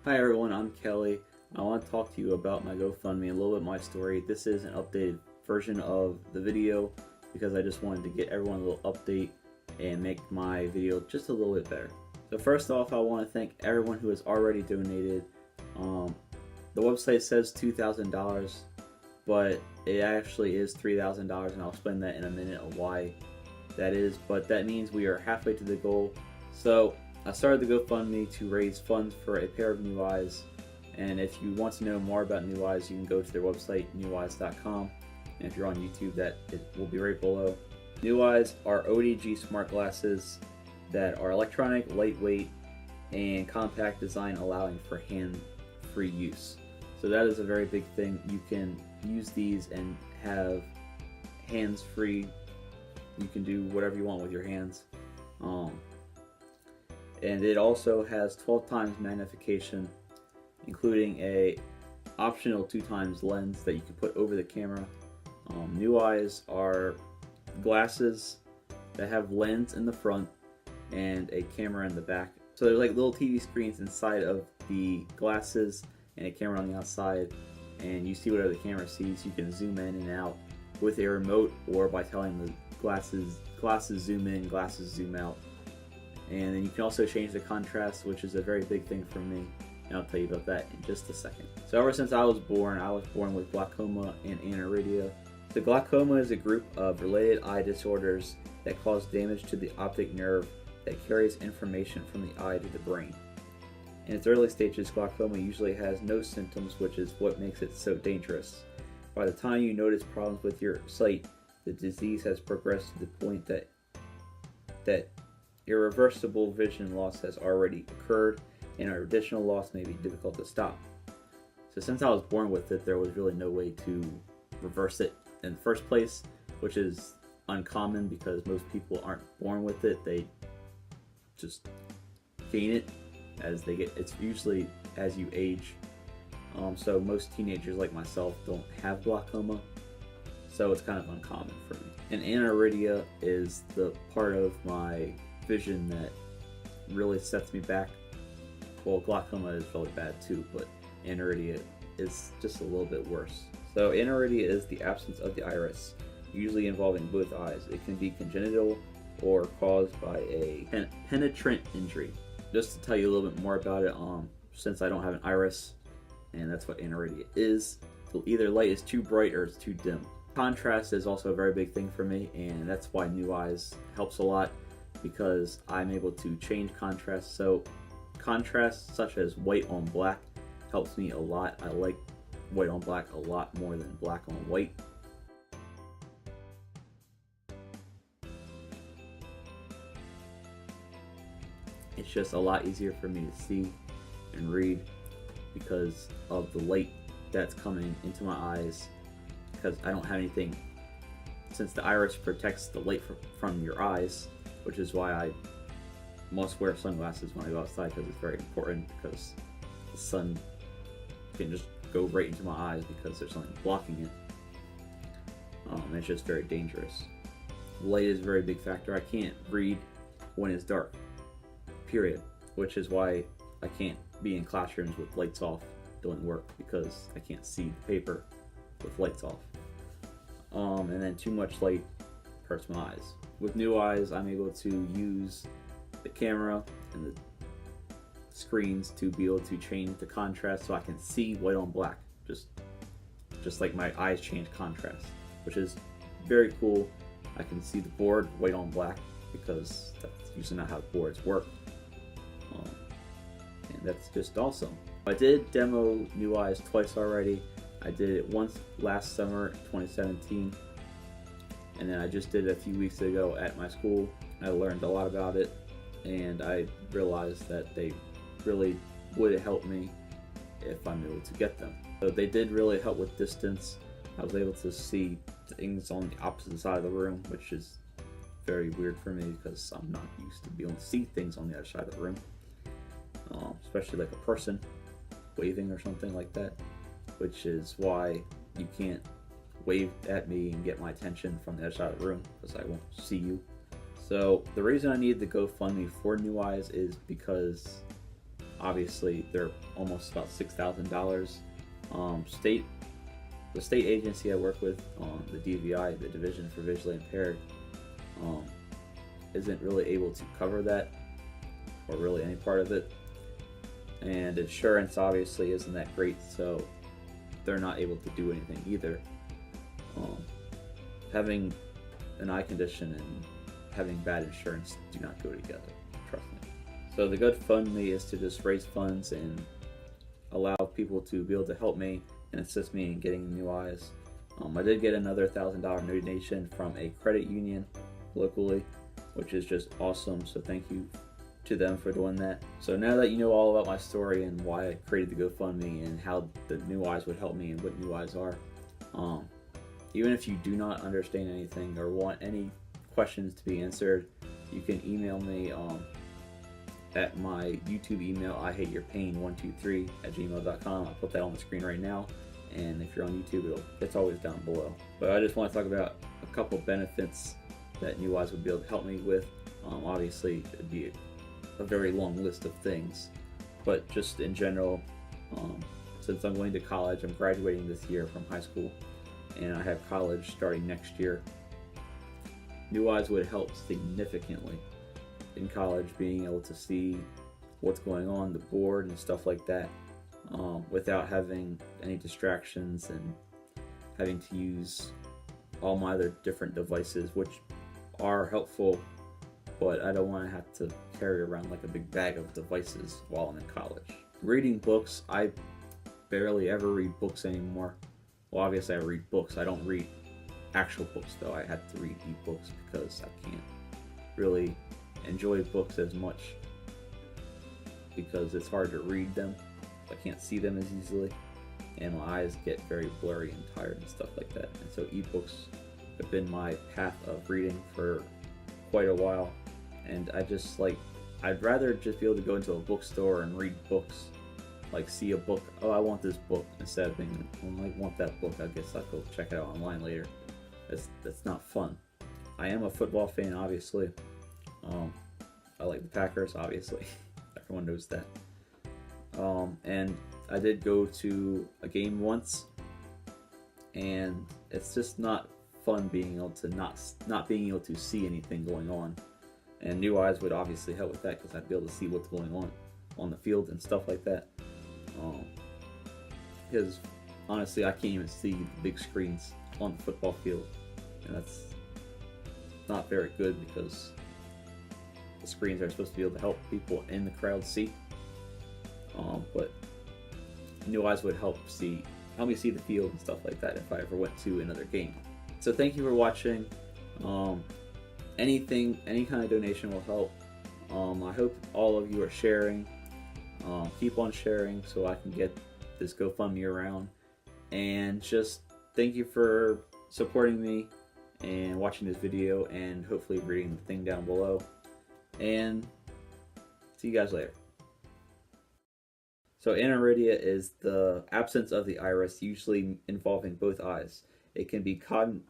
Hi everyone, I'm Kelly. I want to talk to you about my GoFundMe, a little bit my story. This is an updated version of the video because I just wanted to get everyone a little update and make my video just a little bit better. So first off, I want to thank everyone who has already donated. The website says $2,000, but it actually is $3,000, and I'll explain that in a minute of why that is. But that means we are halfway to the goal. So I started the GoFundMe to raise funds for a pair of NuEyes, and if you want to know more about NuEyes, you can go to their website, NuEyes.com, and if you're on YouTube, it will be right below. NuEyes are ODG smart glasses that are electronic, lightweight, and compact design, allowing for hand-free use. So that is a very big thing. You can use these and have hands-free. You can do whatever you want with your hands. And it also has 12 times magnification, including a optional 2 times lens that you can put over the camera. NuEyes are glasses that have lens in the front and a camera in the back. So they're like little TV screens inside of the glasses and a camera on the outside, and you see whatever the camera sees. You can zoom in and out with a remote, or by telling the glasses zoom in, glasses zoom out. And then you can also change the contrast, which is a very big thing for me, and I'll tell you about that in just a second. So ever since I was born with glaucoma and aniridia. The glaucoma is a group of related eye disorders that cause damage to the optic nerve that carries information from the eye to the brain. In its early stages, glaucoma usually has no symptoms, which is what makes it so dangerous. By the time you notice problems with your sight, the disease has progressed to the point that irreversible vision loss has already occurred, and additional loss may be difficult to stop. So since I was born with it, there was really no way to reverse it in the first place, which is uncommon because most people aren't born with it. They just gain it as they get. It's usually as you age. So most teenagers like myself don't have glaucoma, so it's kind of uncommon for me. And aniridia is the part of my vision that really sets me back. Well, glaucoma is really bad too, but aniridia is just a little bit worse. So aniridia is the absence of the iris, usually involving both eyes. It can be congenital or caused by a penetrant injury. Just to tell you a little bit more about it, since I don't have an iris, and that's what aniridia is, either light is too bright or it's too dim. Contrast is also a very big thing for me, and that's why NuEyes helps a lot, because I'm able to change contrast. So contrast such as white on black helps me a lot. I like white on black a lot more than black on white. It's just a lot easier for me to see and read because of the light that's coming into my eyes, because I don't have anything, since the iris protects the light from your eyes, which is why I must wear sunglasses when I go outside, because it's very important, because the sun can just go right into my eyes because there's something blocking it. And it's just very dangerous. Light is a very big factor. I can't read when it's dark, period, which is why I can't be in classrooms with lights off doing work, because I can't see the paper with lights off. And then too much light hurts my eyes. With NuEyes, I'm able to use the camera and the screens to be able to change the contrast so I can see white on black, just like my eyes change contrast, which is very cool. I can see the board white on black because that's usually not how boards work, and that's just awesome. I did demo NuEyes twice already. I did it once last summer, 2017, and then I just did it a few weeks ago at my school. I learned a lot about it, and I realized that they really would help me if I'm able to get them. So they did really help with distance. I was able to see things on the opposite side of the room, which is very weird for me because I'm not used to being able to see things on the other side of the room, especially like a person waving or something like that, which is why you can't wave at me and get my attention from the other side of the room, because I won't see you. So the reason I need the GoFundMe for NuEyes is because Obviously, they're almost about $6,000. The state agency I work with, the DVI, the Division for Visually Impaired, isn't really able to cover that, or really any part of it. And insurance obviously isn't that great, so they're not able to do anything either. Having an eye condition and having bad insurance do not go together, trust me. So the GoFundMe is to just raise funds and allow people to be able to help me and assist me in getting NuEyes. I did get another $1,000 donation from a credit union locally, which is just awesome, so thank you to them for doing that. So now that you know all about my story and why I created the GoFundMe and how the NuEyes would help me and what NuEyes are, even if you do not understand anything or want any questions to be answered, you can email me at my YouTube email, ihateyourpain123@gmail.com. I'll put that on the screen right now, and if you're on YouTube, it's always down below. But I just want to talk about a couple benefits that NuEyes would be able to help me with. Obviously, it'd be a very long list of things, but just in general, since I'm going to college, I'm graduating this year from high school, and I have college starting next year. NuEyes would help significantly in college, being able to see what's going on the board and stuff like that, without having any distractions and having to use all my other different devices, which are helpful, but I don't want to have to carry around like a big bag of devices while I'm in college. Reading books, I barely ever read books anymore. Well, obviously I read books. I don't read actual books though. I had to read ebooks because I can't really enjoy books as much because it's hard to read them. I can't see them as easily, and my eyes get very blurry and tired and stuff like that. And so ebooks have been my path of reading for quite a while, and I'd rather just be able to go into a bookstore and read books, like see a book, oh I want this book, instead of being, well, I want that book, I guess I'll go check it out online later. That's not fun. I am a football fan, obviously. I like the Packers, obviously. Everyone knows that. And I did go to a game once, and it's just not fun being able to not being able to see anything going on. And NuEyes would obviously help with that because I'd be able to see what's going on the field and stuff like that. Because honestly, I can't even see the big screens on the football field, and that's not very good because the screens are supposed to be able to help people in the crowd see. But NuEyes would help me see the field and stuff like that if I ever went to another game. So thank you for watching. Any kind of donation will help. I hope all of you are sharing. Keep on sharing so I can get this GoFundMe around. And just thank you for supporting me and watching this video, and hopefully reading the thing down below. And see you guys later. So aniridia is the absence of the iris, usually involving both eyes. It can be congenital.